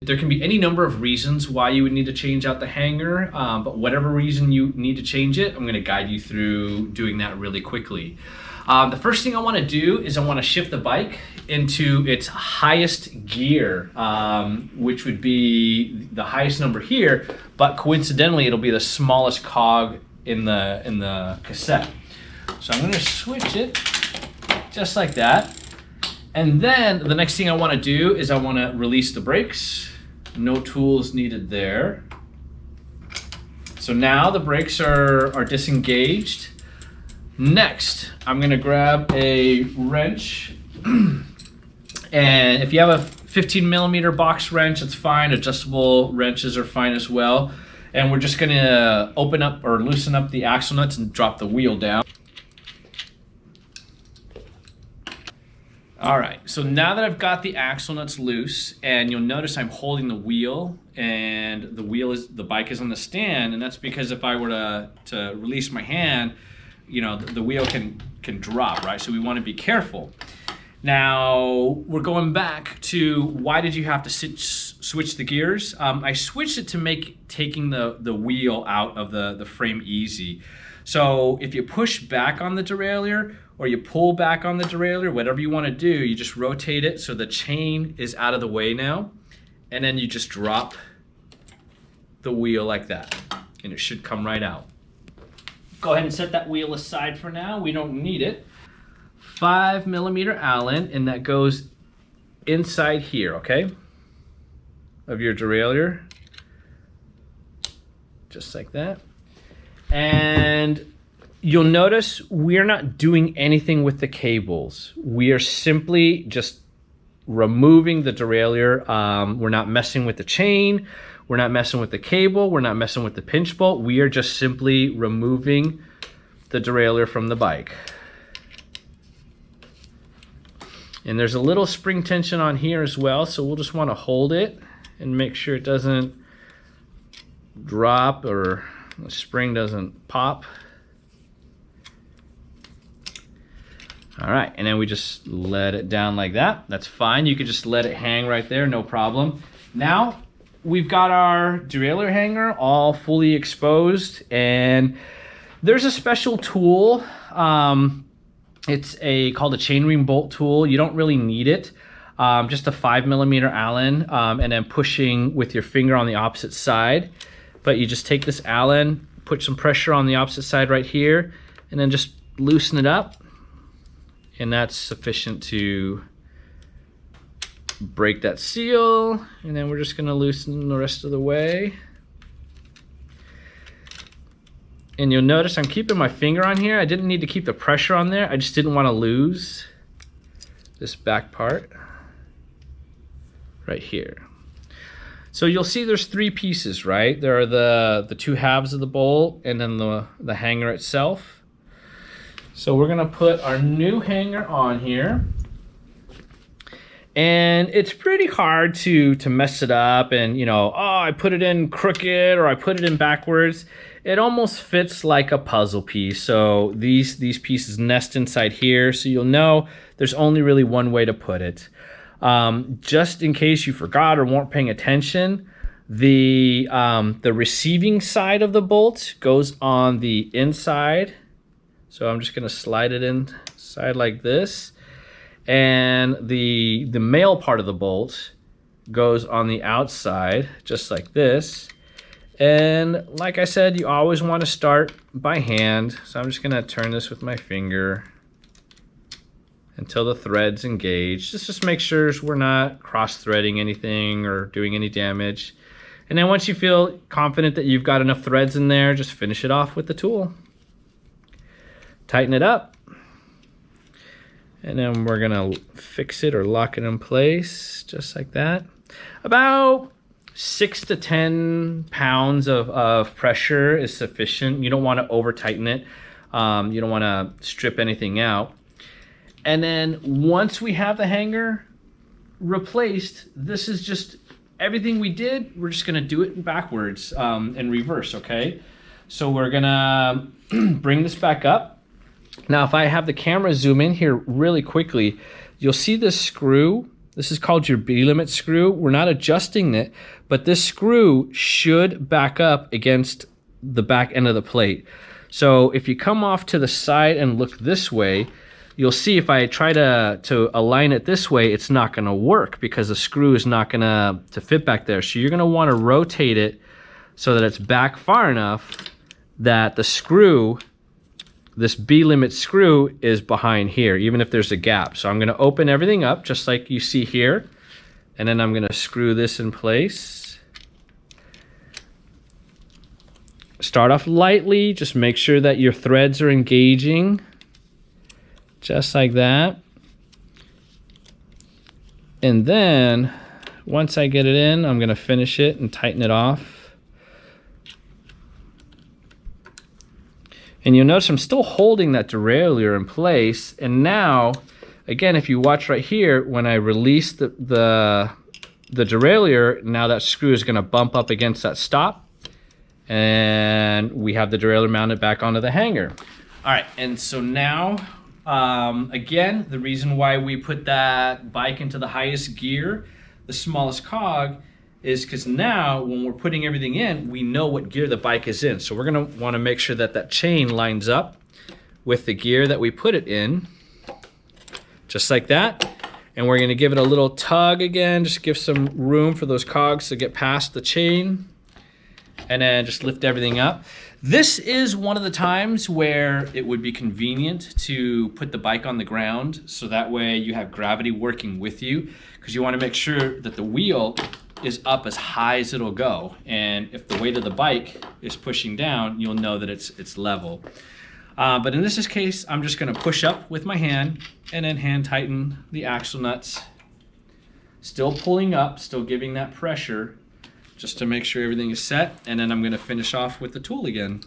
There can be any number of reasons why you would need to change out the hanger, but whatever reason you need to change it, I'm going to guide you through doing that really quickly. The first thing I want to do is I want to shift the bike into its highest gear, which would be the highest number here, but coincidentally it'll be the smallest cog in the cassette. So I'm going to switch it just like that. And then the next thing I want to do is I want to release the brakes. No tools needed there. So now the brakes are disengaged. Next, I'm going to grab a wrench. And if you have a 15 millimeter box wrench, it's fine. Adjustable wrenches are fine as well. And we're just going to open up or loosen up the axle nuts and drop the wheel down. All right, so now that I've got the axle nuts loose, and you'll notice I'm holding the wheel, and the bike is on the stand, and that's because if I were to release my hand, you know, the wheel can drop, right? So we want to be careful. Now we're going back to why did you have to switch the gears? I switched it to make taking the wheel out of the frame easy. So if you push back on the derailleur or you pull back on the derailleur, whatever you want to do, you just rotate it so the chain is out of the way now, and then you just drop the wheel like that, and it should come right out. Go ahead and set that wheel aside for now. We don't need it. 5 millimeter Allen, and that goes inside here, okay, of your derailleur, just like that. And you'll notice we're not doing anything with the cables. We are simply just removing the derailleur. We're not messing with the chain. We're not messing with the cable. We're not messing with the pinch bolt. We are just simply removing the derailleur from the bike. And there's a little spring tension on here as well, so we'll just want to hold it and make sure it doesn't drop or the spring doesn't pop. All right, and then we just let it down like that. That's fine. You could just let it hang right there, no problem. Now we've got our derailleur hanger all fully exposed, and there's a special tool. It's called a chainring bolt tool. You don't really need it. Just a 5 millimeter Allen, and then pushing with your finger on the opposite side. But you just take this Allen, put some pressure on the opposite side right here, and then just loosen it up. And that's sufficient to break that seal. And then we're just gonna loosen the rest of the way. And you'll notice I'm keeping my finger on here. I didn't need to keep the pressure on there. I just didn't want to lose this back part right here. So you'll see there's 3 pieces, right? There are the 2 halves of the bolt and then the hanger itself. So we're gonna put our new hanger on here. And it's pretty hard to mess it up and, you know, oh, I put it in crooked or I put it in backwards. It almost fits like a puzzle piece. So these pieces nest inside here, so you'll know there's only really one way to put it. Just in case you forgot or weren't paying attention, the receiving side of the bolt goes on the inside. So I'm just gonna slide it inside like this. And the male part of the bolt goes on the outside, just like this. And like I said, you always want to start by hand. So I'm just gonna turn this with my finger until the thread's engaged. Just make sure we're not cross-threading anything or doing any damage. And then once you feel confident that you've got enough threads in there, just finish it off with the tool. Tighten it up. And then we're gonna fix it or lock it in place, just like that. About 6 to 10 pounds of pressure is sufficient. You don't wanna over tighten it. You don't wanna strip anything out. And then once we have the hanger replaced, this is just everything we did. We're just gonna do it backwards in reverse, okay? So we're gonna bring this back up. Now, if I have the camera zoom in here really quickly, you'll see this screw This is called your B-limit screw. We're not adjusting it, but this screw should back up against the back end of the plate. So if you come off to the side and look this way, you'll see if I try to align it this way, it's not gonna work because the screw is not gonna fit back there. So you're gonna wanna rotate it so that it's back far enough that the screw, this B-limit screw, is behind here, even if there's a gap. So I'm gonna open everything up just like you see here, and then I'm gonna screw this in place. Start off lightly, just make sure that your threads are engaging, just like that. And then, once I get it in, I'm gonna finish it and tighten it off. And you'll notice I'm still holding that derailleur in place. And now, again, if you watch right here, when I release the derailleur, now that screw is gonna bump up against that stop. And we have the derailleur mounted back onto the hanger. All right, and so now, again, the reason why we put that bike into the highest gear, the smallest cog, is because now when we're putting everything in, we know what gear the bike is in. So we're gonna wanna make sure that that chain lines up with the gear that we put it in, just like that. And we're gonna give it a little tug again, just give some room for those cogs to get past the chain, and then just lift everything up. This is one of the times where it would be convenient to put the bike on the ground, so that way you have gravity working with you, because you wanna make sure that the wheel is up as high as it'll go. And if the weight of the bike is pushing down, you'll know that it's level. But in this case, I'm just gonna push up with my hand and then hand tighten the axle nuts. Still pulling up, still giving that pressure, just to make sure everything is set. And then I'm gonna finish off with the tool again.